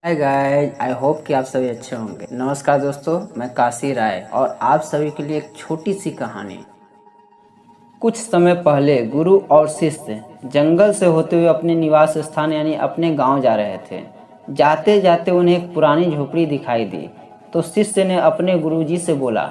Hi guys, I hope कि आप सभी अच्छे होंगे। नमस्कार दोस्तों, मैं काशी राय और आप सभी के लिए एक छोटी सी कहानी। कुछ समय पहले गुरु और शिष्य जंगल से होते हुए अपने निवास स्थान यानी अपने गांव जा रहे थे। जाते जाते उन्हें एक पुरानी झोपड़ी दिखाई दी तो शिष्य ने अपने गुरुजी से बोला,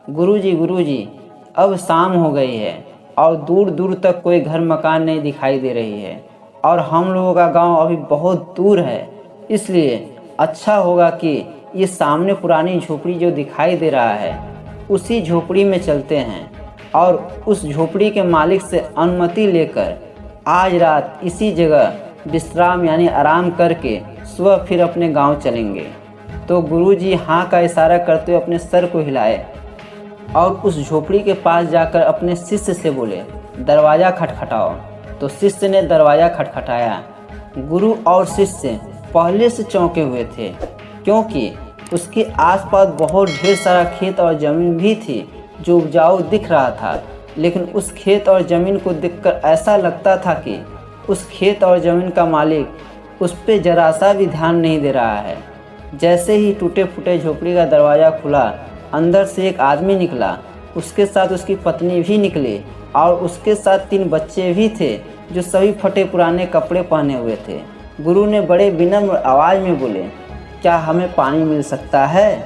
गुरुजी, अब शाम हो गई है और दूर दूर तक कोई घर मकान नहीं दिखाई दे रही है और हम लोगों का गांव अभी बहुत दूर है। इसलिए अच्छा होगा कि ये सामने पुरानी झोपड़ी जो दिखाई दे रहा है उसी झोपड़ी में चलते हैं और उस झोपड़ी के मालिक से अनुमति लेकर आज रात इसी जगह विश्राम यानी आराम करके सुबह फिर अपने गांव चलेंगे। तो गुरुजी हाँ का इशारा करते हुए अपने सर को हिलाए और उस झोपड़ी के पास जाकर अपने शिष्य से बोले, दरवाज़ा खटखटाओ। तो शिष्य ने दरवाज़ा खटखटाया। गुरु और शिष्य पहले से चौंके हुए थे क्योंकि उसके आसपास बहुत ढेर सारा खेत और ज़मीन भी थी जो उपजाऊ दिख रहा था, लेकिन उस खेत और ज़मीन को देखकर ऐसा लगता था कि उस खेत और ज़मीन का मालिक उस पर जरा सा भी ध्यान नहीं दे रहा है। जैसे ही टूटे फूटे झोपड़ी का दरवाज़ा खुला, अंदर से एक आदमी निकला, उसके साथ उसकी पत्नी भी निकली और उसके साथ 3 बच्चे भी थे जो सभी फटे पुराने कपड़े पहने हुए थे। गुरु ने बड़े विनम्र आवाज़ में बोले, क्या हमें पानी मिल सकता है?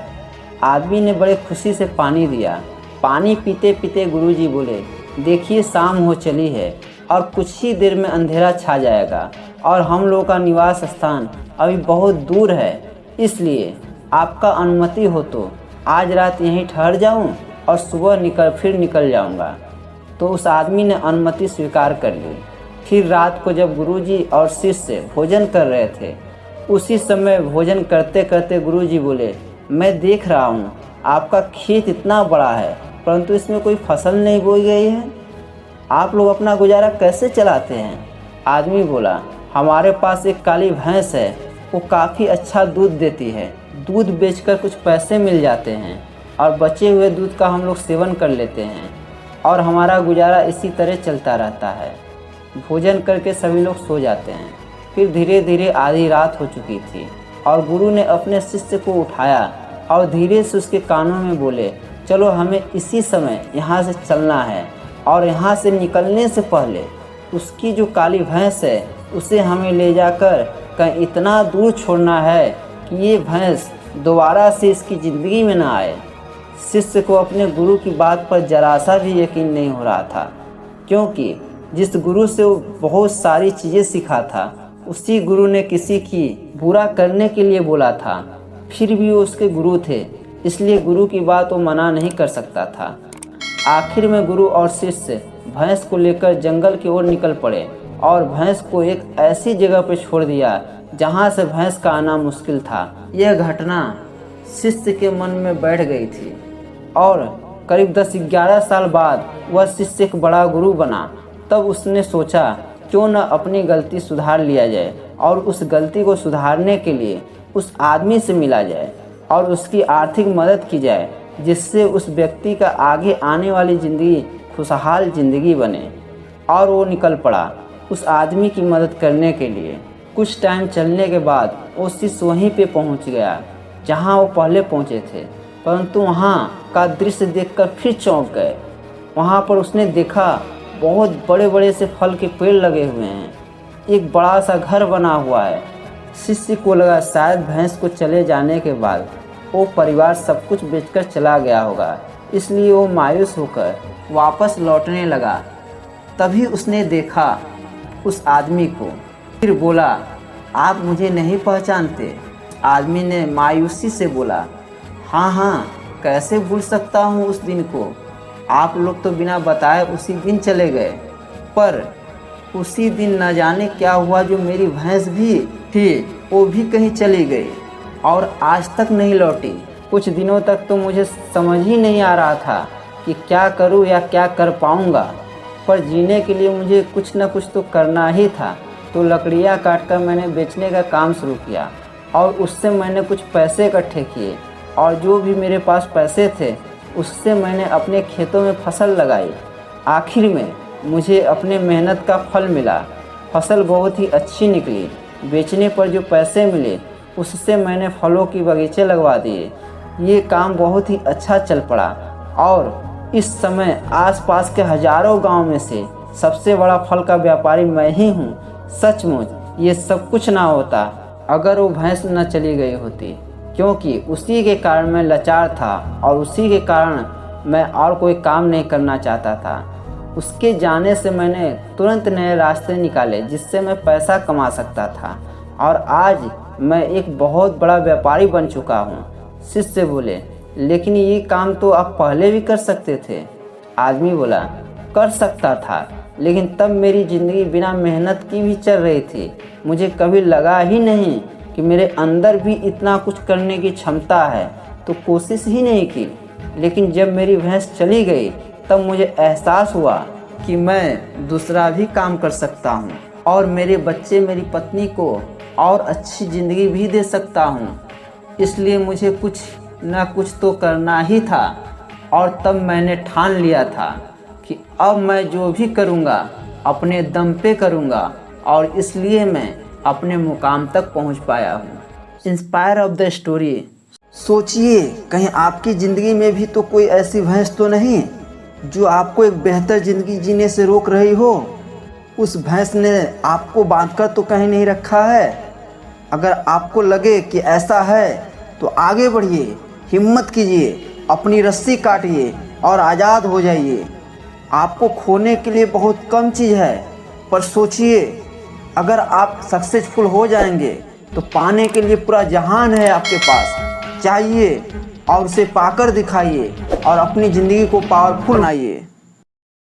आदमी ने बड़े खुशी से पानी दिया। पानी पीते पीते गुरुजी बोले, देखिए शाम हो चली है और कुछ ही देर में अंधेरा छा जाएगा और हम लोगों का निवास स्थान अभी बहुत दूर है, इसलिए आपका अनुमति हो तो आज रात यहीं ठहर जाऊं और सुबह फिर निकल जाऊंगा। तो उस आदमी ने अनुमति स्वीकार कर ली। फिर रात को जब गुरुजी और शिष्य भोजन कर रहे थे, उसी समय भोजन करते करते गुरुजी बोले, मैं देख रहा हूँ आपका खेत इतना बड़ा है परंतु इसमें कोई फसल नहीं बोई गई है, आप लोग अपना गुजारा कैसे चलाते हैं? आदमी बोला, हमारे पास एक काली भैंस है, वो काफ़ी अच्छा दूध देती है, दूध बेचकर कुछ पैसे मिल जाते हैं और बचे हुए दूध का हम लोग सेवन कर लेते हैं और हमारा गुजारा इसी तरह चलता रहता है। भोजन करके सभी लोग सो जाते हैं। फिर धीरे धीरे आधी रात हो चुकी थी और गुरु ने अपने शिष्य को उठाया और धीरे से उसके कानों में बोले, चलो हमें इसी समय यहाँ से चलना है और यहाँ से निकलने से पहले उसकी जो काली भैंस है उसे हमें ले जाकर कहीं इतना दूर छोड़ना है कि ये भैंस दोबारा से इसकी ज़िंदगी में ना आए। शिष्य को अपने गुरु की बात पर जरा सा भी यकीन नहीं हो रहा था क्योंकि जिस गुरु से वो बहुत सारी चीज़ें सीखा था उसी गुरु ने किसी की बुरा करने के लिए बोला था। फिर भी वो उसके गुरु थे, इसलिए गुरु की बात वो मना नहीं कर सकता था। आखिर में गुरु और शिष्य भैंस को लेकर जंगल की ओर निकल पड़े और भैंस को एक ऐसी जगह पर छोड़ दिया जहाँ से भैंस का आना मुश्किल था। यह घटना शिष्य के मन में बैठ गई थी और करीब 10-11 साल बाद वह शिष्य एक बड़ा गुरु बना। तब उसने सोचा क्यों न अपनी गलती सुधार लिया जाए और उस गलती को सुधारने के लिए उस आदमी से मिला जाए और उसकी आर्थिक मदद की जाए जिससे उस व्यक्ति का आगे आने वाली ज़िंदगी खुशहाल ज़िंदगी बने। और वो निकल पड़ा उस आदमी की मदद करने के लिए। कुछ टाइम चलने के बाद वो शिष्य वहीं पे पहुंच गया जहां वो पहले पहुंचे थे, परंतु वहां का दृश्य देखकर फिर चौंक गए। वहां पर उसने देखा बहुत बड़े बड़े से फल के पेड़ लगे हुए हैं, एक बड़ा सा घर बना हुआ है। शिष्य को लगा शायद भैंस को चले जाने के बाद वो परिवार सब कुछ बेचकर चला गया होगा, इसलिए वो मायूस होकर वापस लौटने लगा। तभी उसने देखा उस आदमी को। फिर बोला, आप मुझे नहीं पहचानते? आदमी ने मायूसी से बोला, हाँ, कैसे भूल सकता हूँ उस दिन को, आप लोग तो बिना बताए उसी दिन चले गए। पर उसी दिन न जाने क्या हुआ, जो मेरी भैंस भी थी वो भी कहीं चली गई और आज तक नहीं लौटी। कुछ दिनों तक तो मुझे समझ ही नहीं आ रहा था कि क्या करूं या क्या कर पाऊंगा, पर जीने के लिए मुझे कुछ न कुछ तो करना ही था। तो लकड़ियाँ काटकर मैंने बेचने का काम शुरू किया और उससे मैंने कुछ पैसे इकट्ठे किए और जो भी मेरे पास पैसे थे उससे मैंने अपने खेतों में फसल लगाई। आखिर में मुझे अपने मेहनत का फल मिला। फसल बहुत ही अच्छी निकली। बेचने पर जो पैसे मिले उससे मैंने फलों की बगीचे लगवा दिए। ये काम बहुत ही अच्छा चल पड़ा और इस समय आसपास के हजारों गांव में से सबसे बड़ा फल का व्यापारी मैं ही हूँ। सचमुच ये सब कुछ ना होता अगर वो भैंस न चली गई होती, क्योंकि उसी के कारण मैं लाचार था और उसी के कारण मैं और कोई काम नहीं करना चाहता था। उसके जाने से मैंने तुरंत नए रास्ते निकाले जिससे मैं पैसा कमा सकता था और आज मैं एक बहुत बड़ा व्यापारी बन चुका हूँ। शिष्य बोले, लेकिन ये काम तो आप पहले भी कर सकते थे। आदमी बोला, कर सकता था, लेकिन तब मेरी ज़िंदगी बिना मेहनत की भी चल रही थी। मुझे कभी लगा ही नहीं कि मेरे अंदर भी इतना कुछ करने की क्षमता है, तो कोशिश ही नहीं की। लेकिन जब मेरी भैंस चली गई तब मुझे एहसास हुआ कि मैं दूसरा भी काम कर सकता हूँ और मेरे बच्चे, मेरी पत्नी को और अच्छी ज़िंदगी भी दे सकता हूँ। इसलिए मुझे कुछ न कुछ तो करना ही था और तब मैंने ठान लिया था कि अब मैं जो भी करूँगा अपने दम पे करूँगा और इसलिए मैं अपने मुकाम तक पहुँच पाया हूँ। Inspire of the story. सोचिए, कहीं आपकी ज़िंदगी में भी तो कोई ऐसी भैंस तो नहीं जो आपको एक बेहतर ज़िंदगी जीने से रोक रही हो। उस भैंस ने आपको बांधकर तो कहीं नहीं रखा है। अगर आपको लगे कि ऐसा है तो आगे बढ़िए, हिम्मत कीजिए, अपनी रस्सी काटिए और आज़ाद हो जाइए। आपको खोने के लिए बहुत कम चीज़ है, पर सोचिए, अगर आप सक्सेसफुल हो जाएंगे तो पाने के लिए पूरा जहान है आपके पास। चाहिए और उसे पाकर दिखाइए और अपनी ज़िंदगी को पावरफुल बनाइए।